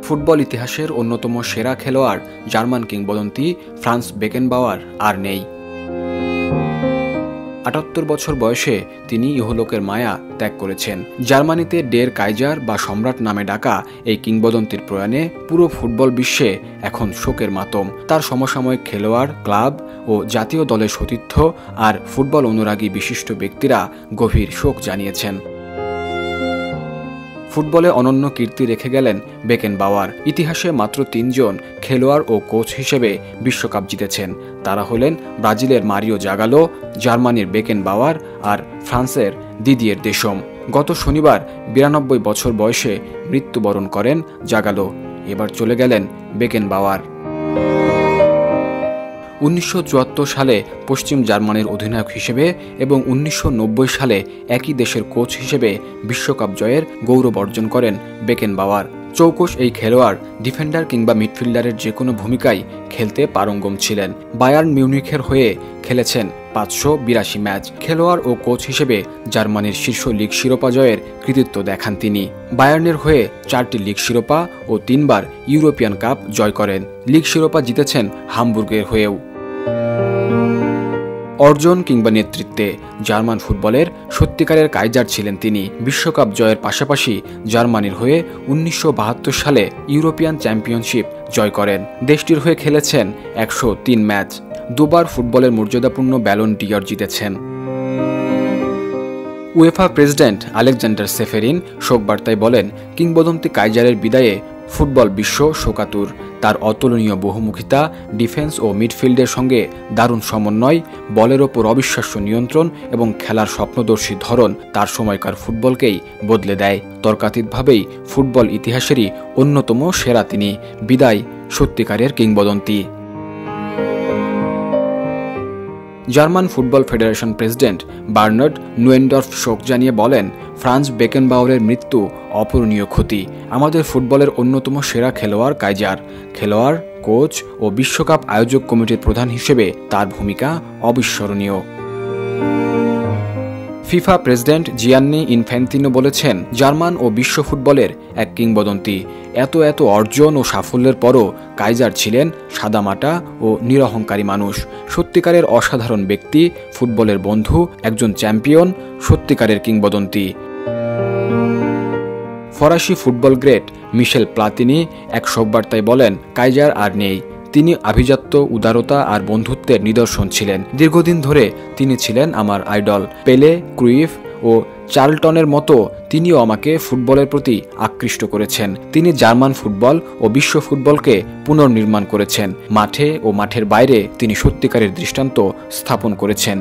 Football ইতিহাসের অন্যতম সেরা খেলোয়াড় জার্মান কিংবদন্তি ফ্রান্স বেকেনবাওয়ার আর নেই। ৭৮ বছর বয়সে তিনি ইহলোকের মায়া ত্যাগ করেছেন। জার্মানিতে ডের কাইজার বা সম্রাট নামে ডাকা এই কিংবদন্তির প্রয়াণে পুরো ফুটবল বিশ্বে এখন শোকের মাতম। তার সমসাময়িক খেলোয়াড়, ক্লাব ও জাতীয় দলের সতীর্থ আর ফুটবল অনুরাগী বিশিষ্ট ব্যক্তিরা গভীর শোক জানিয়েছেন। ফুটবলে অনন্য কীর্তি রেখে গেলেন বেকেনবাওয়ার। ইতিহাসে মাত্র ৩ জন খেলোয়াড় ও কোচ হিসেবে বিশ্বকাপ জিতেছেন। তারা হলেন ব্রাজিলের মারিও জাগালো, জার্মানির বেকেনবাওয়ার আর ফ্রান্সের দিদিয়ের দেশম। গত শনিবার ৯২ বছর বয়সে মৃত্যুবরণ করেন জাগালো। এবার চলে গেলেন বেকেনবাওয়ার। ১৯৭৪ সালে পশ্চিম জার্মানির অধিনায়ক হিসেবে এবং ১৯৯০ সালে একই দেশের কোচ হিসেবে বিশ্বকাপ জয়ের গৌরব অর্জন করেন বেকেনবাওয়ার। চৌকস এই খেলোয়াড় ডিফেন্ডার কিংবা মিডফিল্ডারের যে কোনো ভূমিকায় খেলতে পারঙ্গম ছিলেন। বায়ার্ন মিউনিখের হয়ে খেলেছেন ৫৮২ ম্যাচ। খেলোয়াড় ও কোচ হিসেবে জার্মানির শীর্ষ লিগ শিরোপা জয়ের কৃতিত্ব দেখান তিনি। বায়ার্নের হয়ে ৪টি লিগ শিরোপা ও ৩ বার ইউরোপিয়ান কাপ জয় করেন। লিগ শিরোপা জিতেছেন হামবুর্গের হয়েও। অর্জন কিংবা নেতৃত্বে জার্মান ফুটবলের সত্যিকারের কাইজার ছিলেন তিনি। বিশ্বকাপ জয়ের পাশাপাশি জার্মানির হয়ে ১৯৭২ সালে ইউরোপিয়ান চ্যাম্পিয়নশিপ জয় করেন। দেশটির হয়ে খেলেছেন ১০৩ ম্যাচ। দুবার ফুটবলের মর্যাদাপূর্ণ ব্যালন ডি'র জিতেছেন। উয়েফা প্রেসিডেন্ট আলেকজান্ডার সেফেরিন শোকবার্তায় বলেন, কিংবদন্তি কাইজারের বিদায়ে ফুটবল বিশ্ব শোকাতুর। তার অতুলনীয় বহুমুখিতা, ডিফেন্স ও মিডফিল্ডের সঙ্গে দারুণ সমন্বয়, বলের ওপর অবিশ্বাস্য নিয়ন্ত্রণ এবং খেলার স্বপ্নদর্শী ধরন তার সময়কার ফুটবলকেই বদলে দেয়। তর্কাতীতভাবেই ফুটবল ইতিহাসেরই অন্যতম সেরা তিনি। বিদায় সত্যিকারের কিংবদন্তি। German football federation president Bernard Neuendorf শোক জানিয়ে বলেন, ফ্রান্স বেকেনবাওয়ারের মৃত্যু অপূরণীয় ক্ষতি। আমাদের ফুটবলের অন্যতম সেরা খেলোয়াড় কাইজার। খেলোয়াড়, কোচ ও বিশ্বকাপ আয়োজক কমিটির প্রধান হিসেবে তার ভূমিকা অবিস্মরণীয়। ফিফা প্রেসিডেন্ট জিয়ান্নি ইনফ্যান্তিনো বলেছেন, জার্মান ও বিশ্ব ফুটবলের এক কিংবদন্তি। এত অর্জন ও সাফল্যের পরও কাইজার ছিলেন সাদামাটা ও নিরহংকারী মানুষ। সত্যিকারের অসাধারণ ব্যক্তি, ফুটবলের বন্ধু, একজন চ্যাম্পিয়ন, সত্যিকারের কিংবদন্তি। ফরাসি ফুটবল গ্রেট মিশেল প্লাতিনি এক শোকবার্তায় বলেন, কাইজার আর নেই। তিনি আভিজাত্য, উদারতা আর বন্ধুত্বের নিদর্শন ছিলেন। দীর্ঘদিন ধরে তিনি ছিলেন আমার আইডল। পেলে, ক্রুইফ ও চার্লটনের মতো তিনিও আমাকে ফুটবলের প্রতি আকৃষ্ট করেছেন। তিনি জার্মান ফুটবল ও বিশ্ব ফুটবলকে পুনর্নির্মাণ করেছেন। মাঠে ও মাঠের বাইরে তিনি সত্যিকারের দৃষ্টান্ত স্থাপন করেছেন।